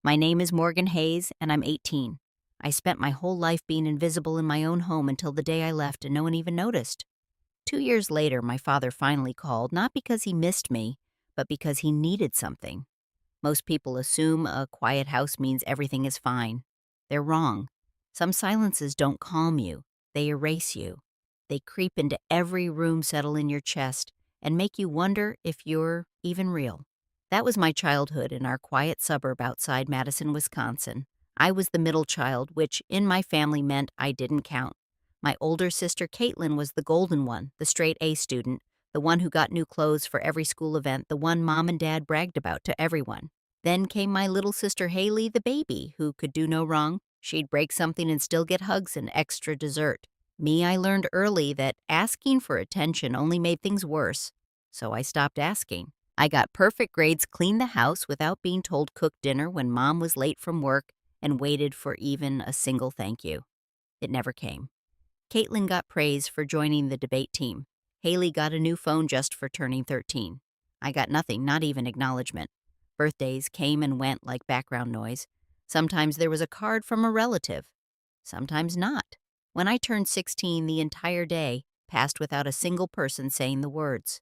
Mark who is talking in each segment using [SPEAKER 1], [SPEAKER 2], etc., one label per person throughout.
[SPEAKER 1] My name is Morgan Hayes, and I'm 18. I spent my whole life being invisible in my own home until the day I left, and no one even noticed. 2 years later, my father finally called, not because he missed me, but because he needed something. Most people assume a quiet house means everything is fine. They're wrong. Some silences don't calm you, they erase you. They creep into every room, settle in your chest, and make you wonder if you're even real. That was my childhood in our quiet suburb outside Madison, Wisconsin. I was the middle child, which in my family meant I didn't count. My older sister Kaitlyn was the golden one, the straight A student, the one who got new clothes for every school event, the one mom and dad bragged about to everyone. Then came my little sister Haley, the baby, who could do no wrong. She'd break something and still get hugs and extra dessert. Me, I learned early that asking for attention only made things worse, so I stopped asking. I got perfect grades, cleaned the house without being told cook dinner when mom was late from work, and waited for even a single thank you. It never came. Kaitlyn got praise for joining the debate team. Haley got a new phone just for turning 13. I got nothing, not even acknowledgement. Birthdays came and went like background noise. Sometimes there was a card from a relative. Sometimes not. When I turned 16, the entire day passed without a single person saying the words.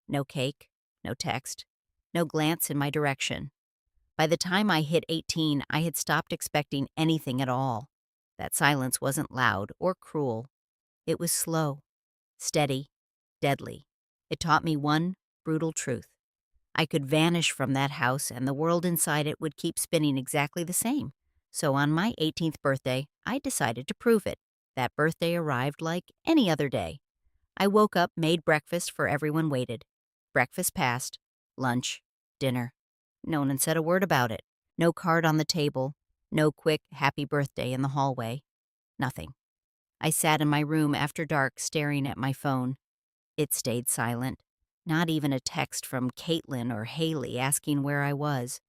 [SPEAKER 1] No cake, no text, no glance in my direction. By the time I hit 18, I had stopped expecting anything at all. That silence wasn't loud or cruel. It was slow, steady, deadly. It taught me one brutal truth. I could vanish from that house and the world inside it would keep spinning exactly the same. So on my 18th birthday, I decided to prove it. That birthday arrived like any other day. I woke up, made breakfast for everyone waited. Breakfast passed. Lunch, dinner. No one said a word about it. No card on the table. No quick happy birthday in the hallway. Nothing. I sat in my room after dark staring at my phone. It stayed silent. Not even a text from Kaitlyn or Haley asking where I was.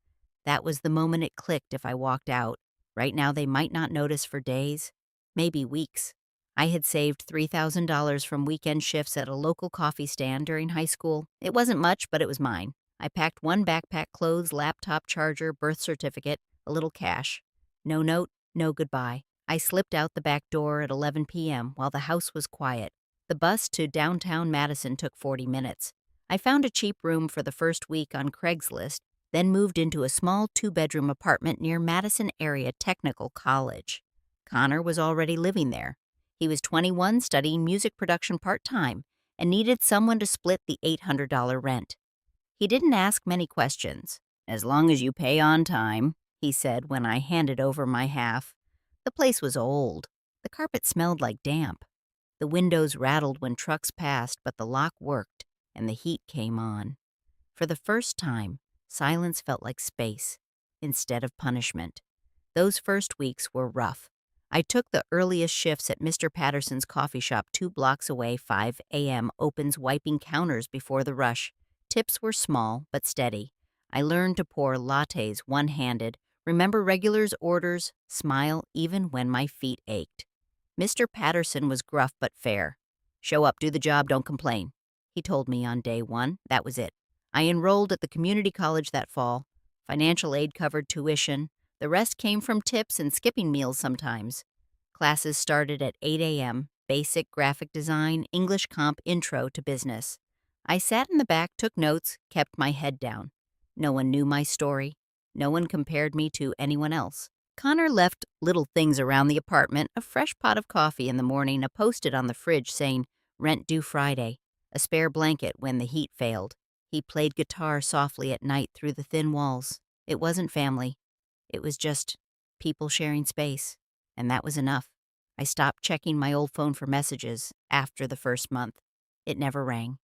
[SPEAKER 1] That was the moment it clicked if I walked out. Right now they might not notice for days, maybe weeks. I had saved $3,000 from weekend shifts at a local coffee stand during high school. It wasn't much, but it was mine. I packed one backpack, clothes, laptop charger, birth certificate, a little cash. No note, no goodbye. I slipped out the back door at 11 p.m. while the house was quiet. The bus to downtown Madison took 40 minutes. I found a cheap room for the first week on Craigslist, then moved into a small 2-bedroom apartment near Madison Area Technical College. Connor was already living there. He was 21, studying music production part-time, and needed someone to split the $800 rent. He didn't ask many questions. "As long as you pay on time," he said when I handed over my half. The place was old. The carpet smelled like damp. The windows rattled when trucks passed, but the lock worked, and the heat came on. For the first time, silence felt like space instead of punishment. Those first weeks were rough. I took the earliest shifts at Mr. Patterson's coffee shop 2 blocks away. 5 a.m. opens, wiping counters before the rush. Tips were small but steady. I learned to pour lattes one-handed, remember regulars' orders, smile even when my feet ached. Mr. Patterson was gruff but fair. "Show up, do the job, don't complain," he told me on day 1. That was it. I enrolled at the community college that fall. Financial aid covered tuition. The rest came from tips and skipping meals sometimes. Classes started at 8 a.m., basic graphic design, English comp, intro to business. I sat in the back, took notes, kept my head down. No one knew my story. No one compared me to anyone else. Connor left little things around the apartment, a fresh pot of coffee in the morning, a Post-it on the fridge saying, "Rent due Friday," a spare blanket when the heat failed. He played guitar softly at night through the thin walls. It wasn't family. It was just people sharing space, and that was enough. I stopped checking my old phone for messages after the first month. It never rang.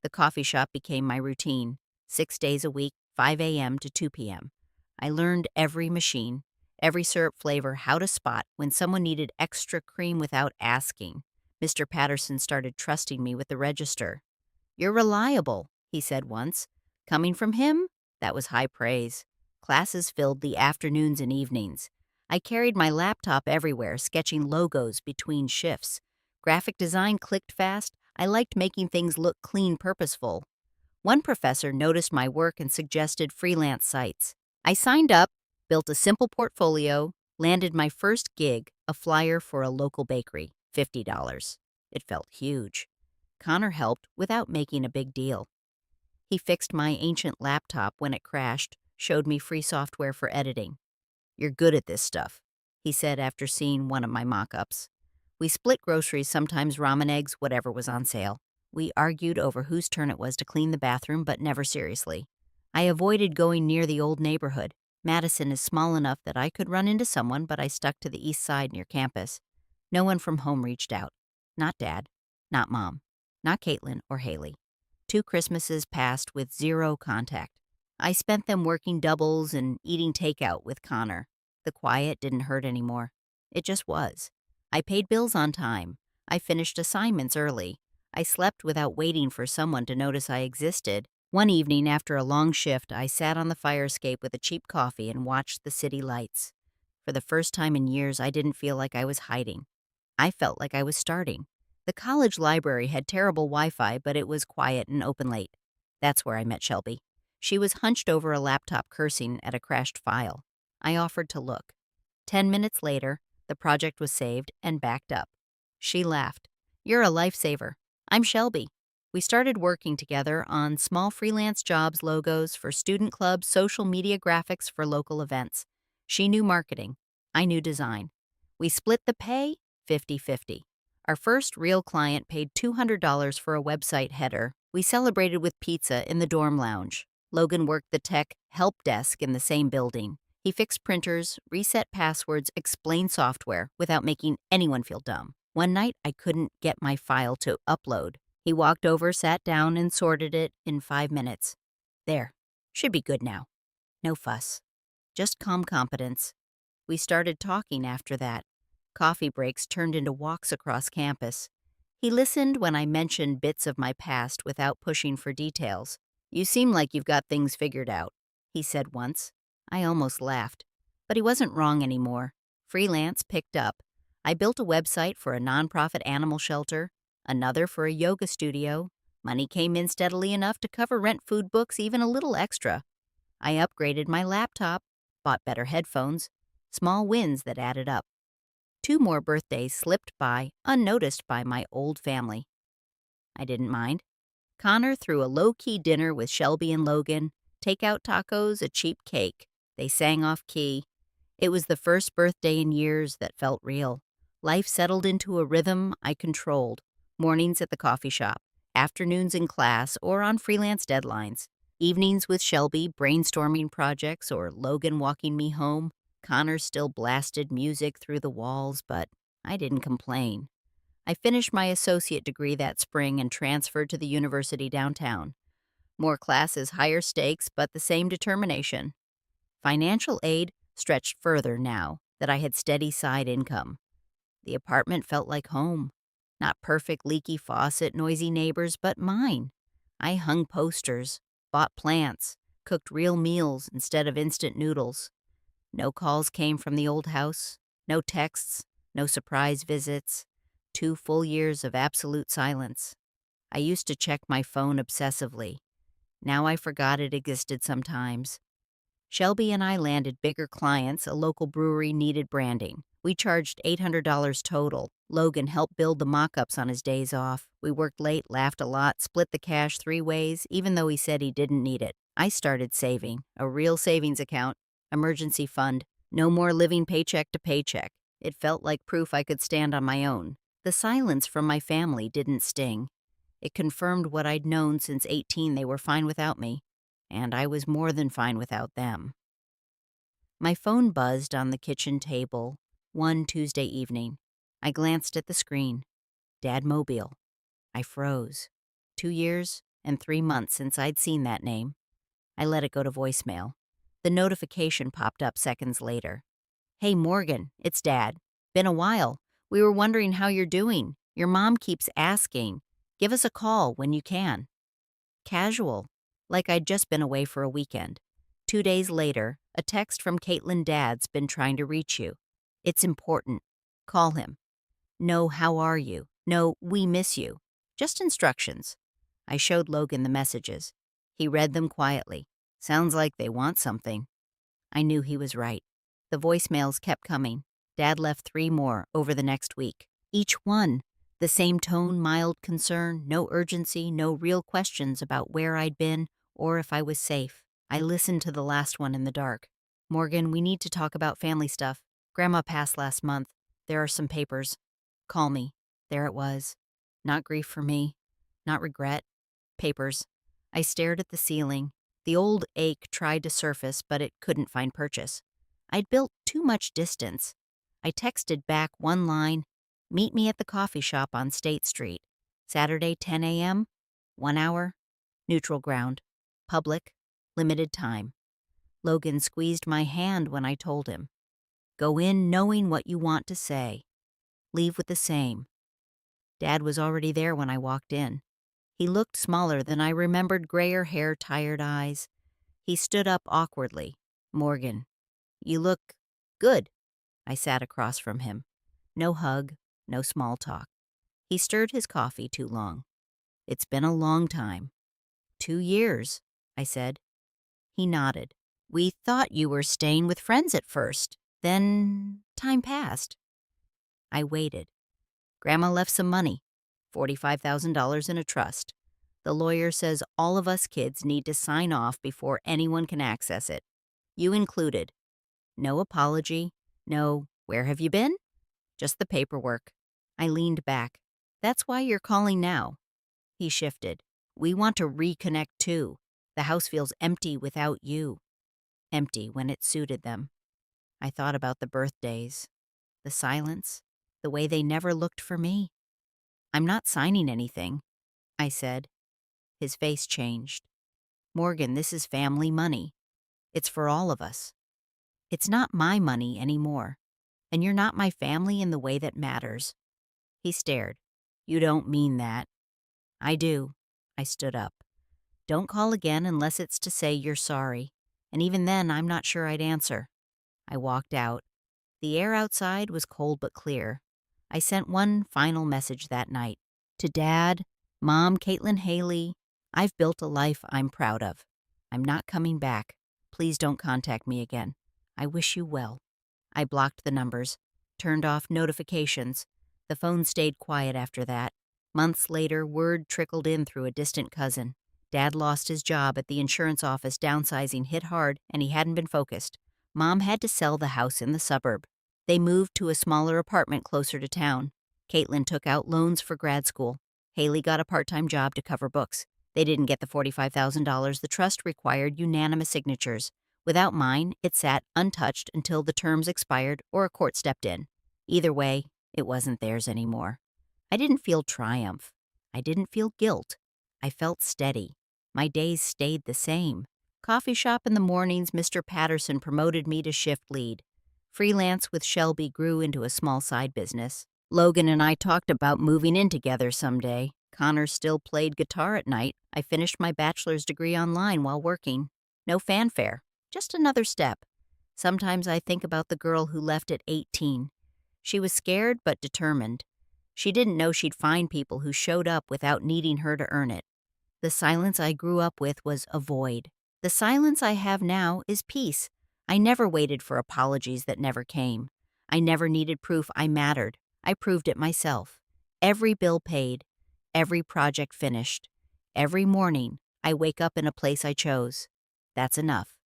[SPEAKER 1] The coffee shop became my routine, 6 days a week, 5 a.m. to 2 p.m. I learned every machine, every syrup flavor, how to spot when someone needed extra cream without asking. Mr. Patterson started trusting me with the register. "You're reliable," he said once. Coming from him, that was high praise. Classes filled the afternoons and evenings. I carried my laptop everywhere, sketching logos between shifts. Graphic design clicked fast. I liked making things look clean, purposeful. One professor noticed my work and suggested freelance sites. I signed up, Built a simple portfolio, landed my first gig, a flyer for a local bakery, $50. It felt huge. Connor helped without making a big deal. He fixed my ancient laptop when it crashed, showed me free software for editing. "You're good at this stuff," he said after seeing one of my mock-ups. We split groceries, sometimes ramen eggs, whatever was on sale. We argued over whose turn it was to clean the bathroom, but never seriously. I avoided going near the old neighborhood. Madison is small enough that I could run into someone, but I stuck to the east side near campus. No one from home reached out. Not Dad, not Mom, not Kaitlyn or Haley. 2 Christmases passed with zero contact. I spent them working doubles and eating takeout with Connor. The quiet didn't hurt anymore. It just was. I paid bills on time. I finished assignments early. I slept without waiting for someone to notice I existed. One evening after a long shift, I sat on the fire escape with a cheap coffee and watched the city lights. For the first time in years, I didn't feel like I was hiding. I felt like I was starting. The college library had terrible Wi-Fi, but it was quiet and open late. That's where I met Shelby. She was hunched over a laptop cursing at a crashed file. I offered to look. 10 minutes later, the project was saved and backed up. She laughed. "You're a lifesaver. I'm Shelby." We started working together on small freelance jobs, logos for student clubs, social media graphics for local events. She knew marketing. I knew design. We split the pay 50-50. Our first real client paid $200 for a website header. We celebrated with pizza in the dorm lounge. Logan worked the tech help desk in the same building. He fixed printers, reset passwords, explained software without making anyone feel dumb. One night, I couldn't get my file to upload. He walked over, sat down, and sorted it in 5 minutes. "There. Should be good now." No fuss. Just calm competence. We started talking after that. Coffee breaks turned into walks across campus. He listened when I mentioned bits of my past without pushing for details. "You seem like you've got things figured out," he said once. I almost laughed. But he wasn't wrong anymore. Freelance picked up. I built a website for a nonprofit animal shelter, another for a yoga studio. Money came in steadily enough to cover rent, food, books, even a little extra. I upgraded my laptop, bought better headphones, small wins that added up. 2 more birthdays slipped by, unnoticed by my old family. I didn't mind. Connor threw a low-key dinner with Shelby and Logan, takeout tacos, a cheap cake. They sang off-key. It was the first birthday in years that felt real. Life settled into a rhythm I controlled. Mornings at the coffee shop, afternoons in class or on freelance deadlines, evenings with Shelby brainstorming projects or Logan walking me home. Connor still blasted music through the walls, but I didn't complain. I finished my associate degree that spring and transferred to the university downtown. More classes, higher stakes, but the same determination. Financial aid stretched further now that I had steady side income. The apartment felt like home. Not perfect, leaky faucet, noisy neighbors, but mine. I hung posters, bought plants, cooked real meals instead of instant noodles. No calls came from the old house, no texts, no surprise visits. 2 full years of absolute silence. I used to check my phone obsessively. Now I forgot it existed sometimes. Shelby and I landed bigger clients. A local brewery needed branding. We charged $800 total. Logan helped build the mock-ups on his days off. We worked late, laughed a lot, split the cash 3 ways, even though he said he didn't need it. I started saving. A real savings account. Emergency fund. No more living paycheck to paycheck. It felt like proof I could stand on my own. The silence from my family didn't sting. It confirmed what I'd known since 18. They were fine without me. And I was more than fine without them. My phone buzzed on the kitchen table one Tuesday evening. I glanced at the screen. Dad Mobile. I froze. 2 years and 3 months since I'd seen that name. I let it go to voicemail. The notification popped up seconds later. "Hey, Morgan, it's Dad. Been a while. We were wondering how you're doing. Your mom keeps asking. Give us a call when you can." Casual, like I'd just been away for a weekend. 2 days later, a text from Kaitlyn. "Dad's been trying to reach you. It's important. Call him. No, how are you? No, we miss you. Just instructions." I showed Logan the messages. He read them quietly. Sounds like they want something. I knew he was right. The voicemails kept coming. Dad left 3 more over the next week. Each one, the same tone, mild concern, no urgency, no real questions about where I'd been or if I was safe. I listened to the last one in the dark. "Morgan, we need to talk about family stuff. Grandma passed last month. There are some papers. Call me." There it was. Not grief for me. Not regret. Papers. I stared at the ceiling. The old ache tried to surface, but it couldn't find purchase. I'd built too much distance. I texted back one line, "Meet me at the coffee shop on State Street. Saturday, 10 a.m., 1 hour, neutral ground, public, limited time." Logan squeezed my hand when I told him. "Go in knowing what you want to say. Leave with the same." Dad was already there when I walked in. He looked smaller than I remembered, grayer hair, tired eyes. He stood up awkwardly. "Morgan, you look good." I sat across from him. No hug, no small talk. He stirred his coffee too long. "It's been a long time." 2 years, I said. He nodded. "We thought you were staying with friends at first. Then time passed." I waited. "Grandma left some money, $45,000 in a trust. The lawyer says all of us kids need to sign off before anyone can access it. You included. No apology, no 'where have you been?' Just the paperwork." I leaned back. "That's why you're calling now." He shifted. "We want to reconnect too. The house feels empty without you." Empty when it suited them. I thought about the birthdays, the silence, the way they never looked for me. "I'm not signing anything," I said. His face changed. "Morgan, this is family money. It's for all of us. It's not my money anymore, and you're not my family in the way that matters." He stared. "You don't mean that." "I do." I stood up. "Don't call again unless it's to say you're sorry. And even then, I'm not sure I'd answer." I walked out. The air outside was cold but clear. I sent one final message that night. To Dad, Mom, Kaitlyn, Haley, I've built a life I'm proud of. I'm not coming back. Please don't contact me again. I wish you well. I blocked the numbers, turned off notifications. The phone stayed quiet after that. Months later, word trickled in through a distant cousin. Dad lost his job at the insurance office. Downsizing hit hard, and he hadn't been focused. Mom had to sell the house in the suburb. They moved to a smaller apartment closer to town. Kaitlyn took out loans for grad school. Haley got a part-time job to cover books. They didn't get the $45,000 the trust required unanimous signatures. Without mine, it sat untouched until the terms expired or a court stepped in. Either way, it wasn't theirs anymore. I didn't feel triumph. I didn't feel guilt. I felt steady. My days stayed the same. Coffee shop in the mornings, Mr. Patterson promoted me to shift lead. Freelance with Shelby grew into a small side business. Logan and I talked about moving in together someday. Connor still played guitar at night. I finished my bachelor's degree online while working. No fanfare, just another step. Sometimes I think about the girl who left at 18. She was scared but determined. She didn't know she'd find people who showed up without needing her to earn it. The silence I grew up with was a void. The silence I have now is peace. I never waited for apologies that never came. I never needed proof I mattered. I proved it myself. Every bill paid. Every project finished. Every morning, I wake up in a place I chose. That's enough.